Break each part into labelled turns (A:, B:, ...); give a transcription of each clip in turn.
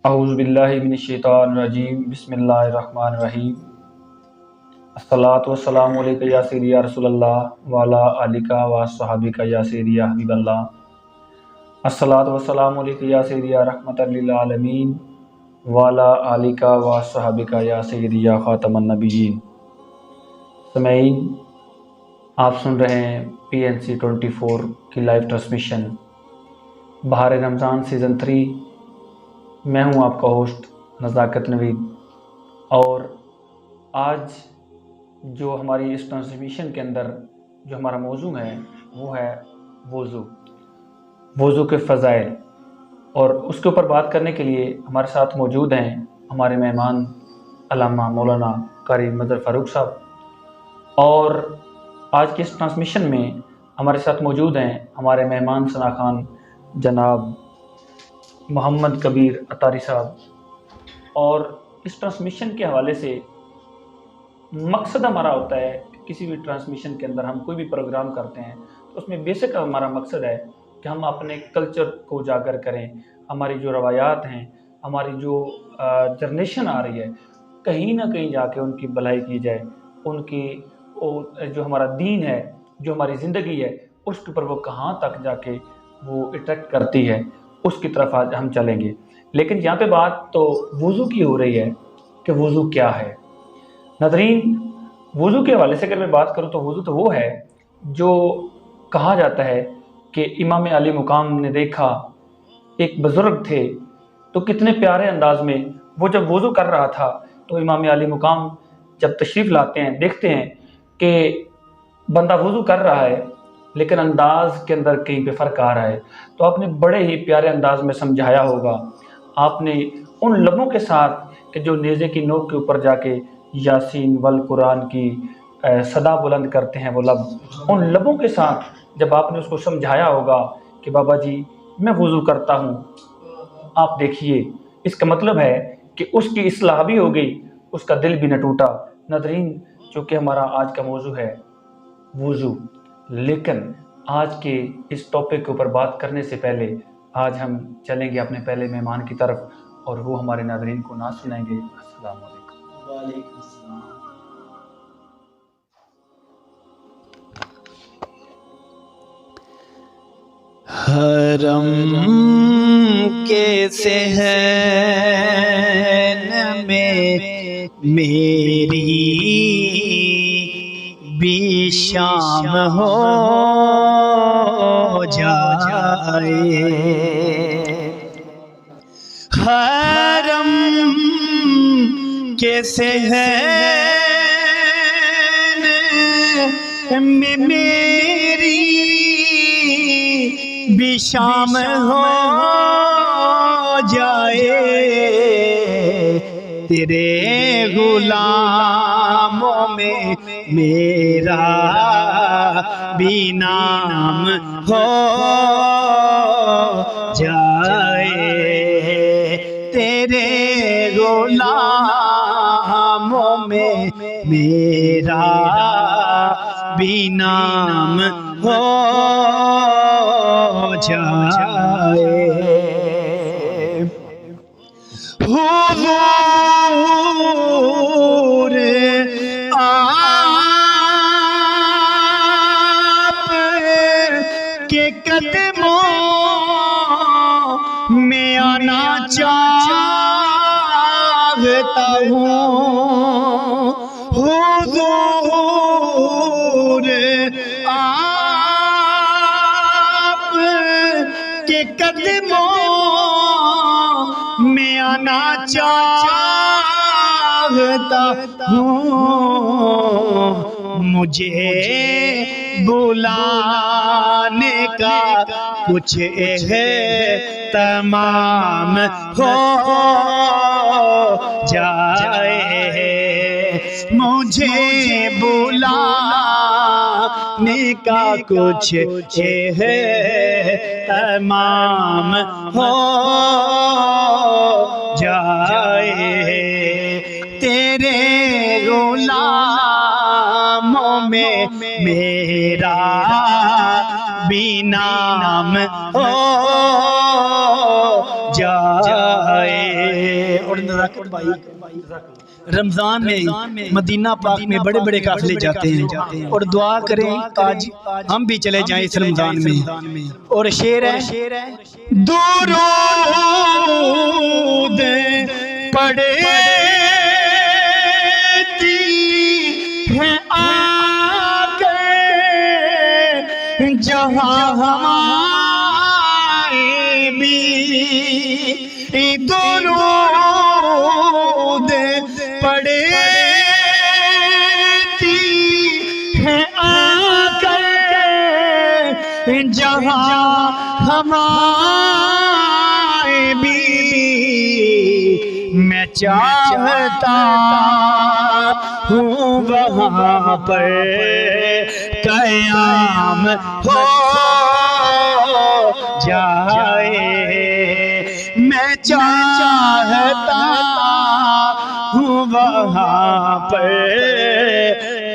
A: اعوذ باللہ من الشیطان الرجیم بسم اللہ الرحمن الرحیم الصلاۃ والسلام علیکہ یا سیدی یا رسول اللہ وعلی آلکہ و صحابکہ یا سیدی یا حبیب اللہ الصلاۃ والسلام علیکہ یا سیدی یا رحمۃ للعالمین وعلی آلکہ و صحابکہ یا سیدی یا خاتم النبیین۔ سامعین، آپ سن رہے ہیں PNC 24 کی لائیو ٹرانسمیشن بہار رمضان سیزن 3۔ میں ہوں آپ کا ہوسٹ نزاکت نوید، اور آج جو ہماری اس ٹرانسمیشن کے اندر جو ہمارا موضوع ہے وہ ہے وضو کے فضائل، اور اس کے اوپر بات کرنے کے لیے ہمارے ساتھ موجود ہیں ہمارے مہمان علامہ مولانا قاری مظہر فاروق صاحب، اور آج کی اس ٹرانسمیشن میں ہمارے ساتھ موجود ہیں ہمارے مہمان ثنا خان جناب محمد کبیر اتاری صاحب۔ اور اس ٹرانسمیشن کے حوالے سے مقصد ہمارا ہوتا ہے کہ کسی بھی ٹرانسمیشن کے اندر ہم کوئی بھی پروگرام کرتے ہیں تو اس میں بیسک ہمارا مقصد ہے کہ ہم اپنے کلچر کو اجاگر کریں، ہماری جو روایات ہیں، ہماری جو جنریشن آ رہی ہے، کہیں نہ کہیں جا کے ان کی بھلائی کی جائے، ان کی جو ہمارا دین ہے، جو ہماری زندگی ہے، اس کے اوپر وہ کہاں تک جا کے وہ اٹریکٹ کرتی ہے، اس کی طرف آج ہم چلیں گے۔ لیکن یہاں پہ بات تو وضو کی ہو رہی ہے کہ وضو کیا ہے۔ ناظرین، وضو کے حوالے سے اگر میں بات کروں تو وضو تو وہ ہے جو کہا جاتا ہے کہ امام علی مقام نے دیکھا ایک بزرگ تھے تو کتنے پیارے انداز میں وہ جب وضو کر رہا تھا تو امام علی مقام جب تشریف لاتے ہیں دیکھتے ہیں کہ بندہ وضو کر رہا ہے لیکن انداز کے اندر کہیں پہ فرق آ رہا ہے، تو آپ نے بڑے ہی پیارے انداز میں سمجھایا ہوگا۔ آپ نے ان لبوں کے ساتھ کہ جو نیزے کی نوک کے اوپر جا کے یاسین والقرآن کی صدا بلند کرتے ہیں وہ لب، ان لبوں کے ساتھ جب آپ نے اس کو سمجھایا ہوگا کہ بابا جی میں وضو کرتا ہوں، آپ دیکھیے اس کا مطلب ہے کہ اس کی اصلاح بھی ہو گئی، اس کا دل بھی نہ ٹوٹا۔ ناظرین، چونکہ ہمارا آج کا موضوع ہے وضو، لیکن آج کے اس ٹاپک کے اوپر بات کرنے سے پہلے آج ہم چلیں گے اپنے پہلے مہمان کی طرف، اور وہ ہمارے ناظرین کو نعت سنائیں گے۔ السلام علیکم۔
B: وعلیکم السلام۔ حرم کے صحن میں میری بھی شام ہو جائے، حرم کے صحن میں میری بھی شام ہو جائے، تیرے غلاموں میں میرا بھی نام ہو جائے، تیرے غلاموں میں میرا بھی نام ہو جائے۔ حضور آپ کے قدموں میں آنا چاہتا ہوں، حضور آپ کے قدموں میں آنا چاہتا ہوں، مجھے بلانے کا کچھ اہتمام ہو جائے، مجھے بلانے کا کچھ اہتمام ہو جائے، تیرے غلاموں میں میرا بھی نام ہو جائے۔ اور نزاکت بھائی رمضان میں مدینہ پاک میں بڑے بڑے قافلے جاتے ہیں اور دعا کریں آج ہم بھی چلے جائیں اس رمضان میں. اور شعر ہے درود پڑھتی ہیں آگے جہاں ہمارے بھی درود پڑھتی ہیں آگے جہاں ہمارے بھی. میں چاہتا ہوں وہاں پر قیام ہو جائے. میں چاہتا ہوں وہاں پر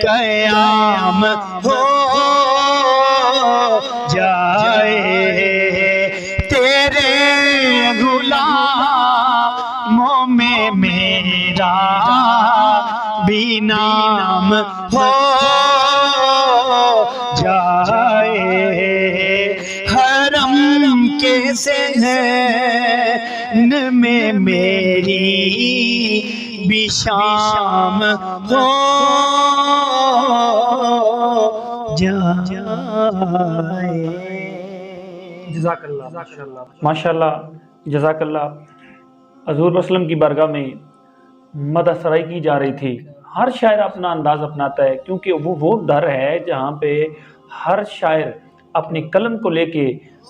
B: قیام ہو جائے. تیرے غلاموں میں میرا بھی نام ہو جائے. حرم کے صحن میں میری بھی شام ہو جائے.
A: جزاک اللہ ماشاء اللہ جزاک اللہ. حضور وسلم کی بارگاہ میں مدح سرائی کی جا رہی تھی. ہر شاعر اپنا انداز اپناتا ہے کیونکہ وہ در ہے جہاں پہ ہر شاعر اپنی قلم کو لے کے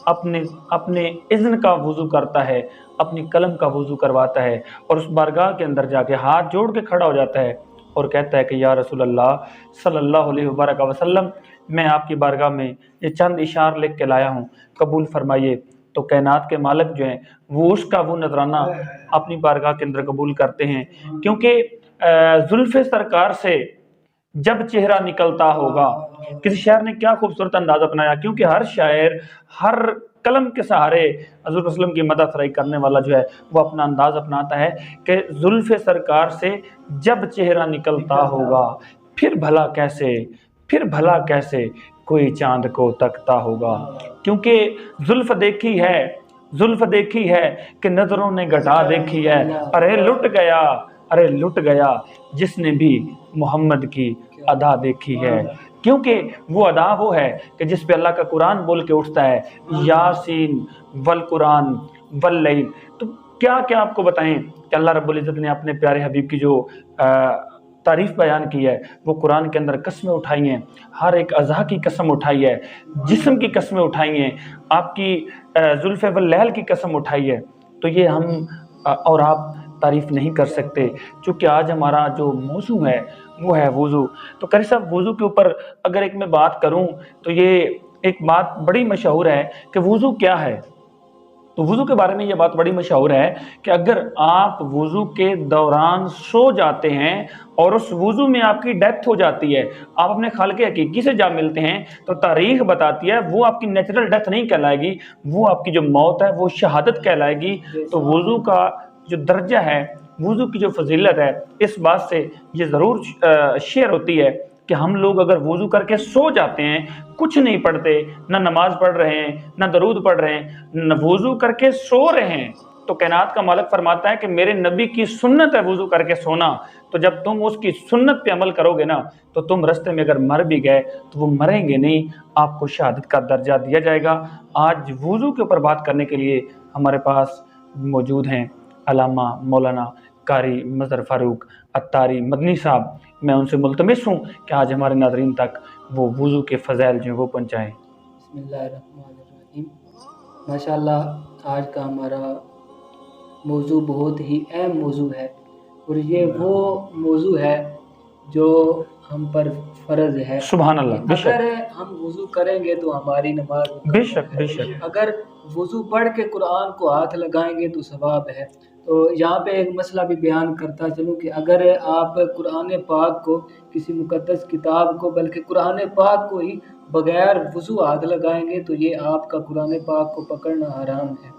A: اپنے اذن کا وضو کرتا ہے, اپنی قلم کا وضو کرواتا ہے اور اس بارگاہ کے اندر جا کے ہاتھ جوڑ کے کھڑا ہو جاتا ہے اور کہتا ہے کہ یا رسول اللہ صلی اللہ علیہ وبرکہ وسلم میں آپ کی بارگاہ میں یہ چند اشعار لکھ کے لایا ہوں, قبول فرمائیے. تو کائنات کے مالک جو ہیں وہ اس کا وہ نذرانہ اپنی بارگاہ کے اندر قبول کرتے ہیں کیونکہ زلف سرکار سے جب چہرہ نکلتا ہوگا. کسی شاعر نے کیا خوبصورت انداز اپنایا کیونکہ ہر شاعر ہر قلم کے سہارے حضور وسلم کی مدح سرائی کرنے والا جو ہے وہ اپنا انداز اپناتا ہے کہ زلف سرکار سے جب چہرہ نکلتا ہوگا پھر بھلا کیسے کوئی چاند کو تکتا ہوگا. کیونکہ زلف دیکھی ہے کہ نظروں نے گھٹا دیکھی ہے. ارے لٹ گیا جس نے بھی محمد کی ادا دیکھی ہے. کیونکہ وہ ادا وہ ہے کہ جس پہ اللہ کا قرآن بول کے اٹھتا ہے یاسین والقرآن واللیل. تو کیا آپ کو بتائیں کہ اللہ رب العزت نے اپنے پیارے حبیب کی جو تعریف بیان کی ہے وہ قرآن کے اندر قسمیں اٹھائی ہیں, ہر ایک اعضاء کی قسم اٹھائی ہے, جسم کی قسمیں اٹھائی ہیں, آپ کی زلف واللیل کی قسم اٹھائی ہے. تو یہ ہم اور آپ تعریف نہیں کر سکتے چونکہ آج ہمارا جو موضوع ہے وہ ہے وضو. تو قاری صاحب وضو کے اوپر اگر ایک میں بات کروں تو یہ ایک بات بڑی مشہور ہے کہ وضو کیا ہے. تو وضو کے بارے میں یہ بات بڑی مشہور ہے کہ اگر آپ وضو کے دوران سو جاتے ہیں اور اس وضو میں آپ کی ڈیتھ ہو جاتی ہے, آپ اپنے خالق حقیقی سے جا ملتے ہیں, تو تاریخ بتاتی ہے وہ آپ کی نیچرل ڈیتھ نہیں کہلائے گی, وہ آپ کی جو موت ہے وہ شہادت کہلائے گی. تو وضو کا جو درجہ ہے, وضو کی جو فضیلت ہے, اس بات سے یہ ضرور شیئر ہوتی ہے کہ ہم لوگ اگر وضو کر کے سو جاتے ہیں, کچھ نہیں پڑھتے, نہ نماز پڑھ رہے ہیں, نہ درود پڑھ رہے ہیں, نہ وضو کر کے سو رہے ہیں, تو کائنات کا مالک فرماتا ہے کہ میرے نبی کی سنت ہے وضو کر کے سونا. تو جب تم اس کی سنت پہ عمل کرو گے نا تو تم رستے میں اگر مر بھی گئے تو وہ مریں گے نہیں, آپ کو شہادت کا درجہ دیا جائے گا. آج وضو کے اوپر بات کرنے کے لیے ہمارے پاس موجود ہیں علامہ مولانا قاری مظہر فاروق عطاری مدنی صاحب. میں ان سے ملتمس ہوں کہ آج ہمارے ناظرین تک وہ وضو کے فضائل جو ہیں وہ پہنچائیں.
C: بسم اللہ الرحمن الرحیم. ماشاءاللہ آج کا ہمارا موضوع بہت ہی اہم موضوع ہے اور یہ وہ موضوع ہے جو ہم پر فرض ہے.
A: سبحان اللہ.
C: اگر ہم وضو کریں گے تو ہماری نماز
A: بے شک
C: اگر وضو پڑھ کے قرآن کو ہاتھ لگائیں گے تو ثواب ہے. تو یہاں پہ ایک مسئلہ بھی بیان کرتا چلوں کہ اگر آپ قرآن پاک کو, کسی مقدس کتاب کو, بلکہ قرآن پاک کو ہی بغیر وضو ہاتھ لگائیں گے تو یہ آپ کا قرآن پاک کو پکڑنا حرام ہے.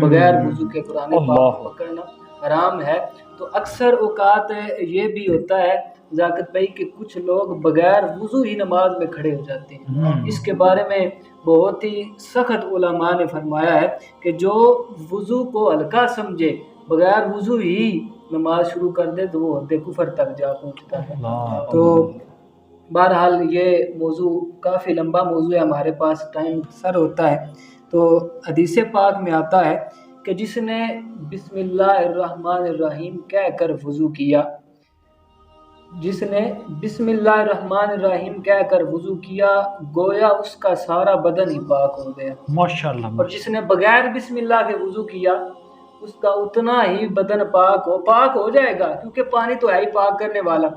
C: بغیر وضو کے قرآن پاک کو پکڑنا حرام ہے۔ تو اکثر اوقات یہ بھی ہوتا ہے ذاکر بھائی کہ کچھ لوگ بغیر وضو ہی نماز میں کھڑے ہو جاتے ہیں۔ اس کے بارے میں بہت ہی سخت علماء نے فرمایا ہے کہ جو وضو کو ہلکا سمجھے، بغیر وضو ہی نماز شروع کر دے تو وہ حد کفر تک جا پہنچتا ہے۔ تو بہرحال یہ موضوع کافی لمبا موضوع ہے، ہمارے پاس ٹائم سر ہوتا ہے۔ تو حدیث پاک میں آتا ہے کہ جس نے بسم اللہ الرحمن الرحیم کہہ کر وضو کیا، جس نے بسم اللہ الرحمن الرحیم کہہ کر وضو کیا گویا اس کا سارا بدن ہی پاک ہو گیا۔
A: ماشاءاللہ۔
C: اور جس نے بغیر بسم اللہ کے وضو کیا اس کا اتنا ہی بدن پاک ہو جائے گا، کیونکہ پانی تو ہے ہی پاک کرنے والا،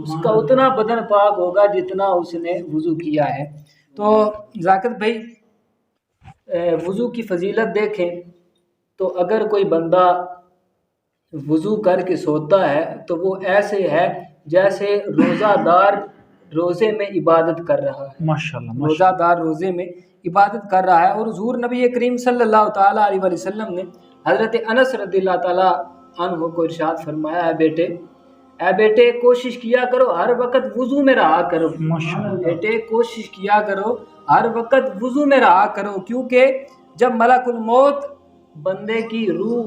C: اس کا اتنا بدن پاک ہوگا جتنا اس نے وضو کیا ہے۔ تو ذاکر بھائی وضو کی فضیلت دیکھیں تو اگر کوئی بندہ وضو کر کے سوتا ہے تو وہ ایسے ہے جیسے روزہ دار روزے میں عبادت کر رہا ہے،
A: ماشاءاللہ۔
C: روزہ دار روزے میں عبادت کر رہا ہے۔ اور حضور نبی کریم صلی اللہ تعالیٰ علیہ وسلم نے حضرت انس رضی اللہ تعالیٰ عنہ کو ارشاد فرمایا، اے بیٹے کوشش کیا کرو ہر وقت وضو میں رہا کرو، بیٹے کوشش کیا کرو ہر وقت وضو میں رہا کرو، کیونکہ جب ملک الموت بندے کی روح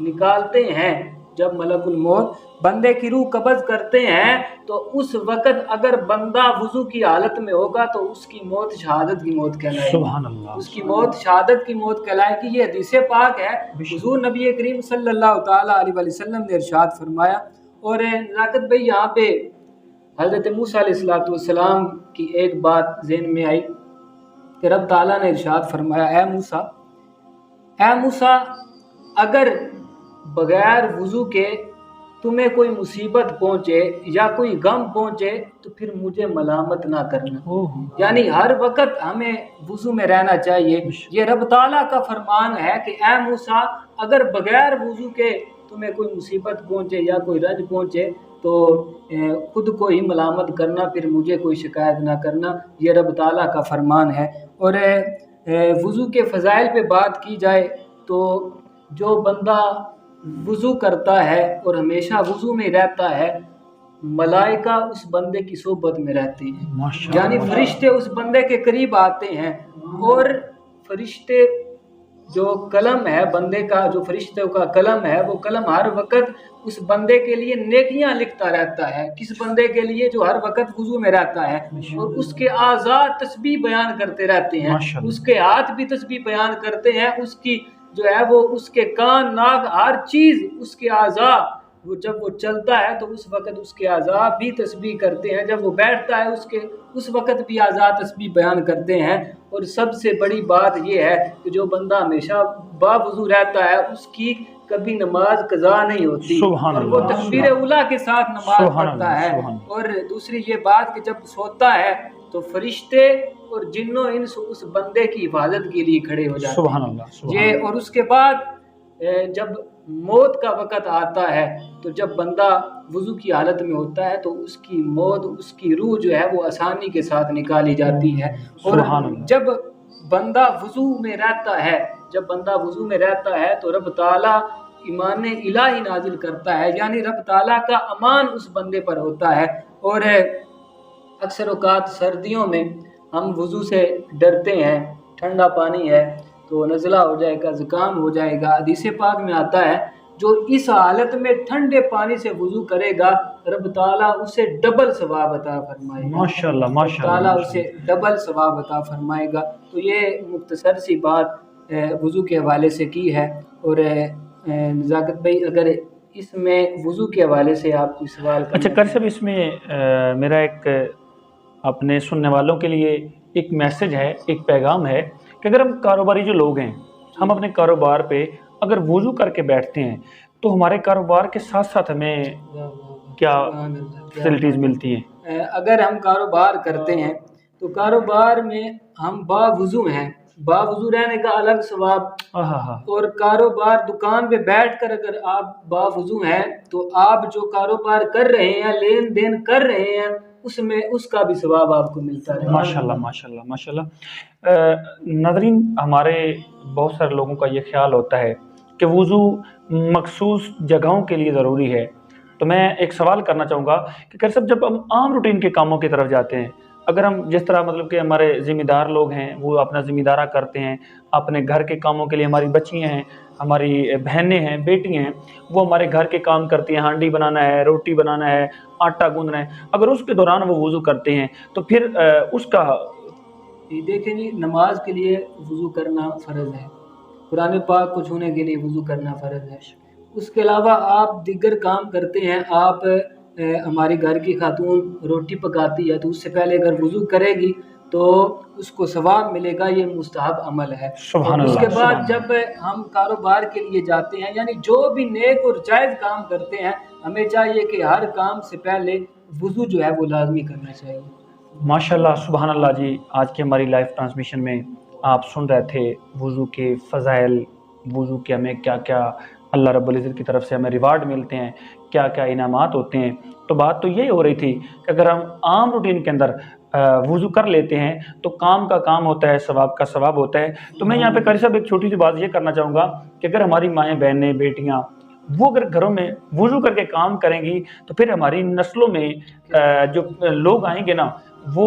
C: نکالتے ہیں، جب ملک الموت بندے کی روح قبض کرتے ہیں تو اس وقت اگر بندہ وضو کی حالت میں ہوگا تو اس کی موت شہادت کی موت کہلائے گی،
A: سبحان اللہ،
C: اس کی موت شہادت کی موت کہلائے گی۔ یہ حدیث پاک ہے، حضور نبی کریم صلی اللہ تعالیٰ علیہ وسلم نے ارشاد فرمایا۔ اور ناقد بھائی یہاں پہ حضرت موسیٰ علیہ السلام کی ایک بات ذہن میں آئی کہ رب تعالیٰ نے ارشاد فرمایا، اے موسیٰ اگر بغیر وضو کے تمہیں کوئی مصیبت پہنچے یا کوئی غم پہنچے تو پھر مجھے ملامت نہ کرنا، یعنی ہر وقت ہمیں وضو میں رہنا چاہیے۔ یہ رب تعالیٰ کا فرمان ہے کہ اے موسیٰ اگر بغیر وضو کے تمہیں کوئی مصیبت پہنچے یا کوئی رنج پہنچے تو خود کو ہی ملامت کرنا، پھر مجھے کوئی شکایت نہ کرنا، یہ رب تعالیٰ کا فرمان ہے۔ اور وضو کے فضائل پہ بات کی جائے تو جو بندہ وضو کرتا ہے اور ہمیشہ وضو میں رہتا ہے ملائکہ اس بندے کی صحبت میں رہتے ہیں، یعنی فرشتے اس بندے کے قریب آتے ہیں، اور فرشتے جو قلم ہے بندے کا، جو فرشتوں کا قلم ہے وہ قلم ہر وقت اس بندے کے لیے نیکیاں لکھتا رہتا ہے، کس بندے کے لیے جو ہر وقت وضو میں رہتا ہے، اور اس کے اعضاء تسبیح بیان کرتے رہتے ہیں، اس کے ہاتھ بھی تسبیح بیان کرتے ہیں، اس کی جو ہے وہ اس کے کان ناک ہر چیز اس کے اعضاء، وہ جب وہ چلتا ہے تو اس وقت اس کے اعضاء بھی تسبیح کرتے ہیں، جب وہ بیٹھتا ہے اس وقت بھی اعضاء تسبیح بیان کرتے ہیں۔ اور سب سے بڑی بات یہ ہے کہ جو بندہ ہمیشہ باوضو رہتا ہے اس کی کبھی نماز قضا نہیں ہوتی، اور وہ تکبیر اولیٰ کے ساتھ نماز پڑھتا ہے۔ اور دوسری یہ بات کہ جب سوتا ہے تو فرشتے اور جنوں انس اس بندے کی حفاظت کے لیے کھڑے ہو جاتے ہیں۔ یہ اور اس کے بعد جب موت کا وقت آتا ہے تو جب بندہ وضو کی حالت میں ہوتا ہے تو اس کی موت، اس کی روح جو ہے وہ آسانی کے ساتھ نکالی جاتی ہے۔ اور جب بندہ وضو میں رہتا ہے تو رب تعالیٰ ایمان الہی نازل کرتا ہے، یعنی رب تعالیٰ کا امان اس بندے پر ہوتا ہے۔ اور اکثر اوقات سردیوں میں ہم وضو سے ڈرتے ہیں، ٹھنڈا پانی ہے تو نزلہ ہو جائے گا، زکام ہو جائے گا۔ حدیث پاک میں آتا ہے جو اس حالت میں ٹھنڈے پانی سے وضو کرے گا رب تعالیٰ اسے ڈبل ثواب عطا فرمائے گا،
A: ماشاءاللہ ماشاءاللہ،
C: تعالیٰ اسے ڈبل ثواب عطا فرمائے گا۔ تو یہ مختصر سی بات وضو کے حوالے سے کی ہے۔ اور نزاکت بھائی اگر اس میں وضو کے حوالے سے آپ کوئی سوال کرنا؟
A: اچھا قاری صاحب، اس میں میرا ایک اپنے سننے والوں کے لیے ایک میسج ہے، ایک پیغام ہے کہ اگر ہم کاروباری جو لوگ ہیں، ہم اپنے کاروبار پہ اگر وضو کر کے بیٹھتے ہیں تو ہمارے کاروبار کے ساتھ ساتھ ہمیں کیا فیسلٹیز ملتی ہیں؟
C: اگر ہم کاروبار کرتے ہیں تو کاروبار میں ہم باوضو ہیں، باوضو رہنے کا الگ ثواب، اور کاروبار دکان پہ بیٹھ کر اگر آپ باوضو ہیں تو آپ جو کاروبار کر رہے ہیں، لین دین کر رہے ہیں، اس کا بھی ثواب آپ کو ملتا ہے۔
A: ماشاءاللہ ماشاءاللہ ماشاءاللہ۔ ناظرین، ہمارے بہت سارے لوگوں کا یہ خیال ہوتا ہے کہ وضو مخصوص جگہوں کے لیے ضروری ہے، تو میں ایک سوال کرنا چاہوں گا کہ قاری صاحب جب ہم عام روٹین کے کاموں کی طرف جاتے ہیں، اگر ہم جس طرح مطلب کہ ہمارے ذمہ دار لوگ ہیں وہ اپنا ذمہ دارہ کرتے ہیں اپنے گھر کے کاموں کے لیے، ہماری بچیاں ہیں، ہماری بہنیں ہیں، بیٹی ہیں، وہ ہمارے گھر کے کام کرتی ہیں، ہانڈی بنانا ہے، روٹی بنانا ہے، آٹا گوندنا ہے، اگر اس کے دوران وہ وضو کرتے ہیں تو پھر اس کا
C: دیکھیں جی، نماز کے لیے وضو کرنا فرض ہے، قرآن پاک کو چھونے کے لیے وضو کرنا فرض ہے۔ اس کے علاوہ آپ دیگر کام کرتے ہیں، آپ ہماری گھر کی خاتون روٹی پکاتی ہے تو اس سے پہلے اگر وضو کرے گی تو اس کو ثواب ملے گا، یہ مستحب عمل ہے۔
A: سبحان
C: اور اس
A: اللہ،
C: کے بعد جب ہم کاروبار کے لیے جاتے ہیں، یعنی جو بھی نیک اور جائز کام کرتے ہیں، ہمیں چاہیے کہ ہر کام سے پہلے وضو جو ہے وہ لازمی کرنا چاہیے۔
A: ماشاءاللہ، سبحان اللہ جی، آج کی ہماری لائف ٹرانسمیشن میں آپ سن رہے تھے وضو کے فضائل، وضو کے ہمیں کیا کیا اللہ رب العزت کی طرف سے ہمیں ریوارڈ ملتے ہیں، کیا کیا انعامات ہوتے ہیں۔ تو بات تو یہی ہو رہی تھی کہ اگر ہم عام روٹین کے اندر وضو کر لیتے ہیں تو کام کا کام ہوتا ہے، ثواب کا ثواب ہوتا ہے۔ تو میں یہاں پہ قاری صاحب ایک چھوٹی سی بات یہ کرنا چاہوں گا کہ اگر ہماری مائیں بہنیں بیٹیاں وہ اگر گھروں میں وضو کر کے کام کریں گی تو پھر ہماری نسلوں میں جو لوگ آئیں گے نا، وہ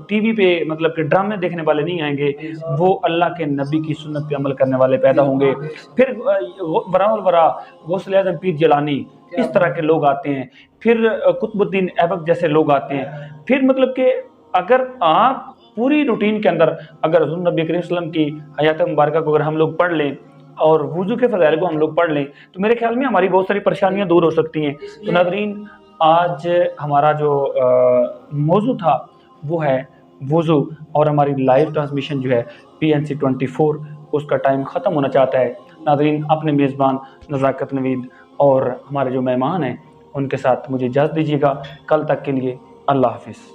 A: ٹی وی پہ مطلب کہ ڈرامے دیکھنے والے نہیں آئیں گے، وہ اللہ کے نبی کی سنت پہ عمل کرنے والے پیدا ہوں گے۔ پھر وراء الورا غوث اعظم پیر جیلانی اس طرح کے لوگ آتے ہیں، پھر قطب الدین ایبک جیسے لوگ آتے ہیں۔ پھر مطلب کہ اگر آپ پوری روٹین کے اندر اگر حضور نبی کریم صلی اللہ علیہ وسلم کی حیات مبارکہ کو اگر ہم لوگ پڑھ لیں اور وضو کے فضائل کو ہم لوگ پڑھ لیں تو میرے خیال میں ہماری بہت ساری پریشانیاں دور ہو سکتی ہیں۔ تو ناظرین، آج ہمارا جو موضوع تھا وہ ہے وضو، اور ہماری لائیو ٹرانسمیشن جو ہے PNC 24 اس کا ٹائم ختم ہونا چاہتا ہے۔ ناظرین، اپنے میزبان نزاکت نوید اور ہمارے جو مہمان ہیں ان کے ساتھ مجھے اجازت دیجیے گا۔ کل تک کے لیے اللہ حافظ۔